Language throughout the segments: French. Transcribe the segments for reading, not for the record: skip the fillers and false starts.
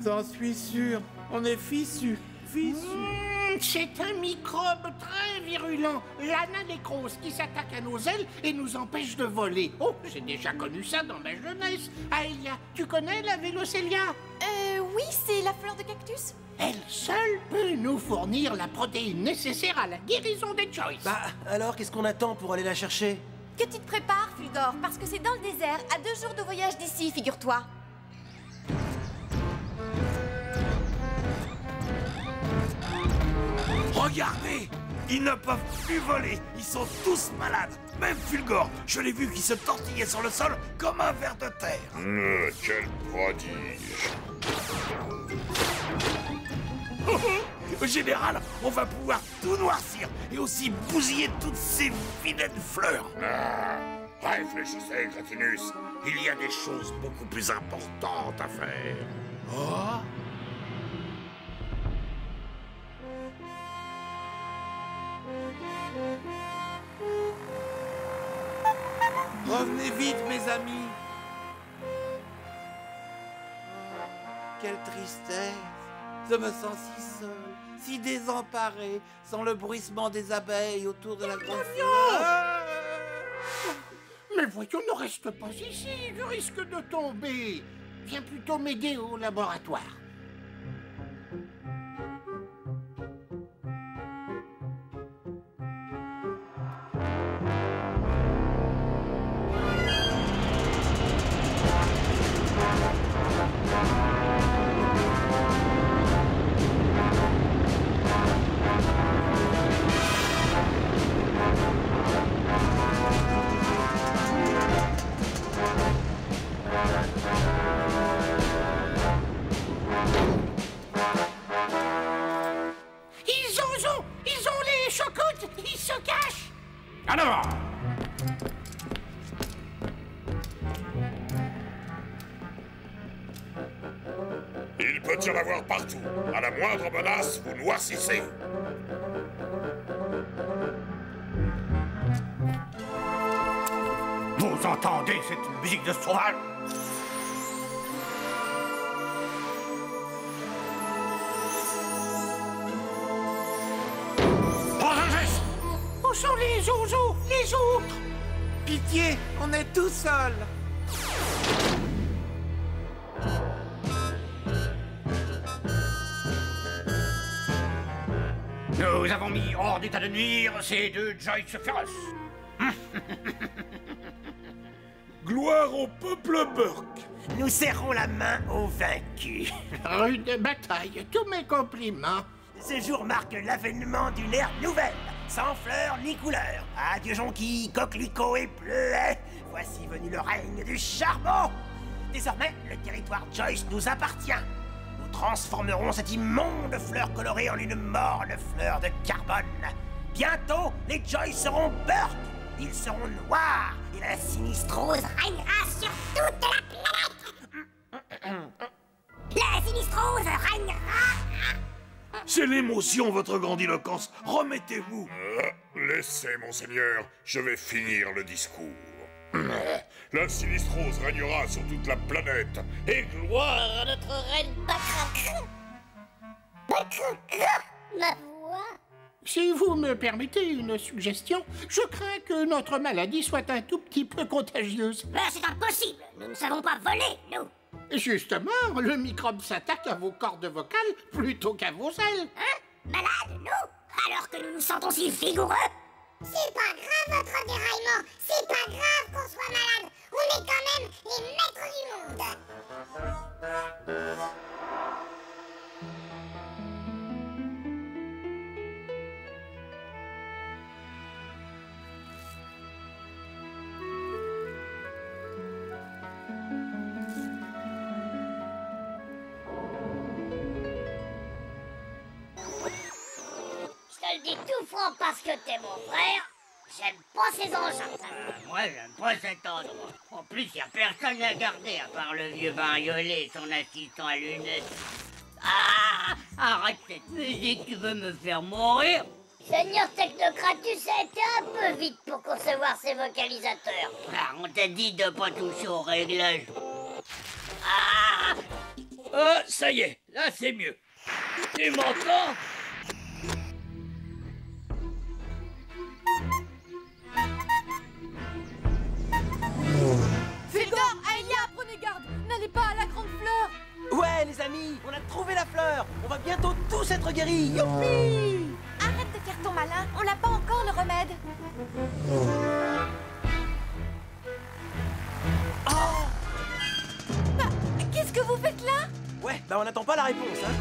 J'en suis sûr, on est fichu. C'est un microbe très virulent, l'ananécrose, qui s'attaque à nos ailes et nous empêche de voler. Oh, j'ai déjà connu ça dans ma jeunesse. Aïlia, tu connais la Vélocélia? Oui, c'est la fleur de cactus. Elle seule peut nous fournir la protéine nécessaire à la guérison des Joyce. Bah, alors qu'est-ce qu'on attend pour aller la chercher? Que tu te prépares, Fulgore, parce que c'est dans le désert, à 2 jours de voyage d'ici, figure-toi. Regardez! Ils ne peuvent plus voler, ils sont tous malades. Même Fulgore, je l'ai vu qui se tortillait sur le sol comme un ver de terre. Quel prodige! Général, on va pouvoir tout noircir et aussi bousiller toutes ces vilaines fleurs. Réfléchissez, Crétinus. Il y a des choses beaucoup plus importantes à faire. Oh! Revenez vite, mes amis. Quelle tristesse. Je me sens si seul, si désemparé, sans le bruissement des abeilles autour de la grande fleur. Mais voyons, ne reste pas ici, je risque de tomber. Viens plutôt m'aider au laboratoire. Ils ont les chocottes, ils se cachent. Alors! Il peut y en avoir partout. À la moindre menace, vous noircissez. Vous entendez cette musique de sauvage? Où sont les oiseaux, les autres? Pitié, on est tout seul. Nous avons mis hors d'état de nuire ces 2 Joyce féroces. Gloire au peuple Burke! Nous serrons la main aux vaincus. Rude bataille, tous mes compliments. Ce jour marque l'avènement d'une ère nouvelle, sans fleurs ni couleurs. Adieu jonquilles, coquelicots et bleuets. Voici venu le règne du charbon. Désormais, le territoire Joyce nous appartient. Nous transformerons cette immonde fleur colorée en une morne fleur de carbone. Bientôt, les Joyce seront Burke. Ils seront noirs et la sinistrose régnera sur toute la planète. La sinistrose régnera. C'est l'émotion, votre grandiloquence. Remettez-vous. Laissez, monseigneur, je vais finir le discours. La sinistrose régnera sur toute la planète, et gloire à notre reine Bacrac. Ma voix. Si vous me permettez une suggestion, je crains que notre maladie soit un tout petit peu contagieuse. Mais c'est impossible. Nous ne savons pas voler, nous. Justement, le microbe s'attaque à vos cordes vocales plutôt qu'à vos ailes. Hein? Malades, nous? Alors que nous nous sentons si vigoureux? C'est pas grave, votre déraillement. C'est pas grave qu'on soit malade. On est quand même les maîtres du monde. Je te le dis tout franc parce que t'es mon frère. J'aime pas ces engins. Moi, j'aime pas cet endroit. En plus, y a personne à garder à part le vieux bariolé et son assistant à lunettes. Ah! Arrête cette musique, tu veux me faire mourir? Seigneur Technocratus a été un peu vite pour concevoir ses vocalisateurs. Ah, on t'a dit de pas toucher au réglage. Ah! Oh, ça y est, là c'est mieux. Tu m'entends? Fulgore, Aelia, prenez garde. N'allez pas à la grande fleur. Ouais, les amis, on a trouvé la fleur. On va bientôt tous être guéris. Youpi! Arrête de faire ton malin, on n'a pas encore le remède. Bah, qu'est-ce que vous faites là? Ouais, bah on n'attend pas la réponse, hein.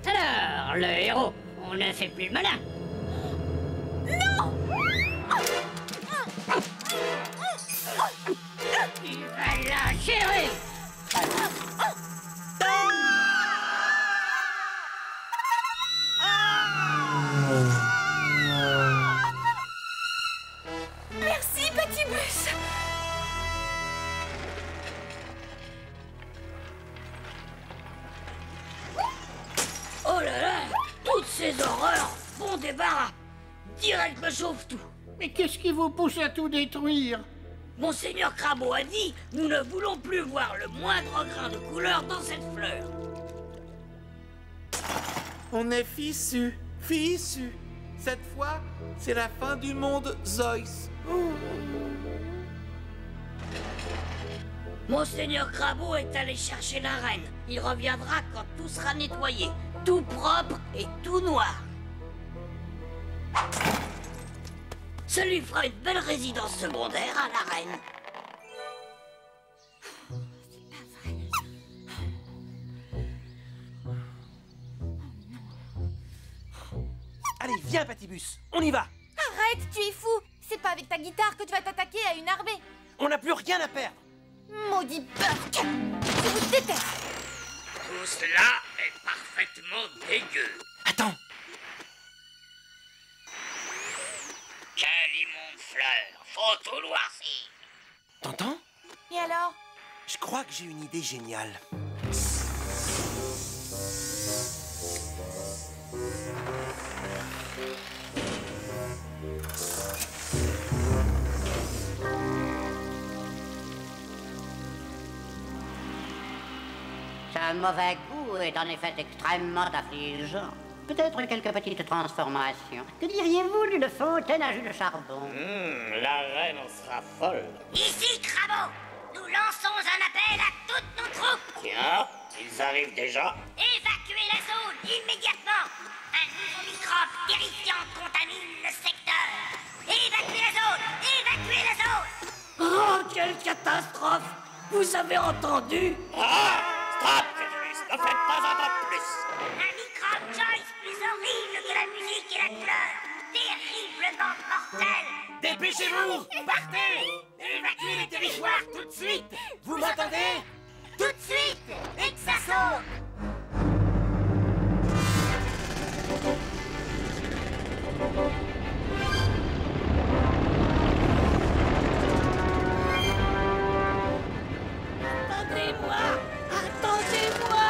Alors, le héros, on ne fait plus le malin. Non! Il va la gérer. Merci, Patibus. Oh là là, toutes ces horreurs, bon débarras. Direct me chauffe tout. Mais qu'est-ce qui vous pousse à tout détruire? Monseigneur Crabeau a dit, nous ne voulons plus voir le moindre grain de couleur dans cette fleur. On est fichu, fichu. Cette fois, c'est la fin du monde, Joyce. Monseigneur Crabeau est allé chercher la reine. Il reviendra quand tout sera nettoyé, tout propre et tout noir. Ça lui fera une belle résidence secondaire à la reine. Allez, viens, Patibus, on y va. Arrête, tu es fou. C'est pas avec ta guitare que tu vas t'attaquer à une armée. On n'a plus rien à perdre. Maudit Burke. Je vous déteste. Tout cela est parfaitement dégueu. Attends. Quelle immonde fleur, faut tout noircir. T'entends? Et alors? Je crois que j'ai une idée géniale. Ce mauvais goût est en effet extrêmement affligeant. Peut-être quelques petites transformations. Que diriez-vous d'une fontaine à jus de charbon? La reine en sera folle. Ici, Crabeau, nous lançons un appel à toutes nos troupes. Tiens, ils arrivent déjà. Évacuez la zone immédiatement. Un nouveau microbe terrifiant contamine le secteur. Évacuez la zone. Évacuez la zone. Oh, quelle catastrophe! Vous avez entendu? Ah! Stop, Fédulus, ne faites pas entendre plus. Un microbe Joyce plus horrible que la musique et la couleur. Terriblement mortel. Dépêchez-vous! Partez! Évacuez les territoires tout de suite! Vous m'entendez? Tout de suite. Et que ça saute. Attendez-moi! Attendez-moi!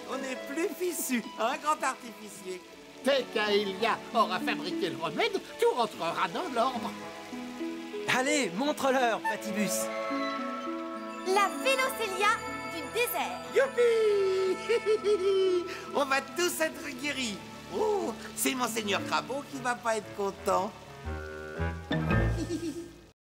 On n'est plus fichu, un grand artificier. Dès qu'Aelia aura fabriqué le remède, tout rentrera dans l'ordre. Allez, montre-leur, Patibus. La Vélocélia du désert. Youpi! On va tous être guéris. Oh, c'est Monseigneur Crabeau qui va pas être content.